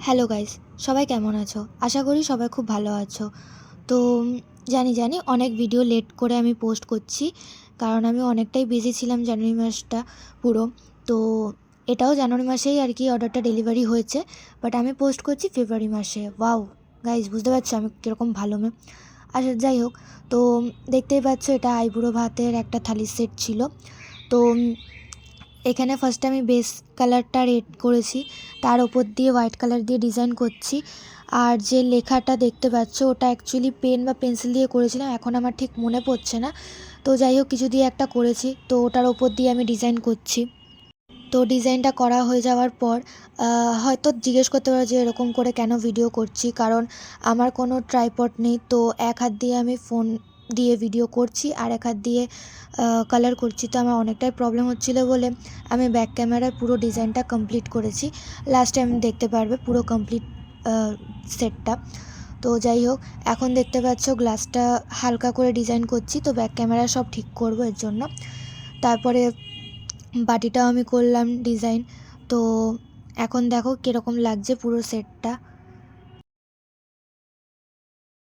Hello guys, সবাই কেমন আছো? আশা করি সবাই খুব ভালো আছো। তো জানি অনেক ভিডিও লেট করে আমি পোস্ট করছি, কারণ আমি অনেকটাই বিজি ছিলাম জানুয়ারি মাসটা পুরো। তো এটাও জানুয়ারি মাসেই আর কি অর্ডারটা ডেলিভারি হয়েছে, বাট আমি পোস্ট করছি ফেব্রুয়ারি মাসে। ওয়াও গাইস, বুঝতে পারছো আমি কীরকম ভালো মেয়ে। আচ্ছা যাই হোক, তো দেখতেই পাচ্ছ এটা আইবুড়ো ভাতের একটা থালির সেট ছিল। তো এখানে ফার্স্টে আমি বেস কালারটা রেড করেছি, তার ওপর দিয়ে হোয়াইট কালার দিয়ে ডিজাইন করছি। আর যে লেখাটা দেখতে পাচ্ছ ওটা অ্যাকচুয়ালি পেন বা পেন্সিল দিয়ে করেছিলাম, এখন আমার ঠিক মনে পড়ছে না। তো যাই হোক, কিছু দিয়ে একটা করেছি, তো ওটার ওপর দিয়ে আমি ডিজাইন করছি। তো ডিজাইনটা করা হয়ে যাওয়ার পর হয়তো জিজ্ঞেস করতে পারো যে এরকম করে কেন ভিডিও করছি, কারণ আমার কোনো ট্রাইপড নেই। তো এক হাত দিয়ে আমি ফোন দিয়ে ভিডিও করছি আর এক হাত দিয়ে কালার করছি। তো আমার অনেকটাই প্রবলেম হচ্ছিলো বলে আমি ব্যাক ক্যামেরায় পুরো ডিজাইনটা কমপ্লিট করেছি। লাস্টে আমি দেখতে পারবে পুরো কমপ্লিট সেটটা। তো যাই হোক, এখন দেখতে পাচ্ছ গ্লাসটা হালকা করে ডিজাইন করছি, তো ব্যাক ক্যামেরা সব ঠিক করবো এর জন্য। তারপরে বাটিটাও আমি করলাম ডিজাইন। তো এখন দেখো কীরকম লাগছে পুরো সেটটা।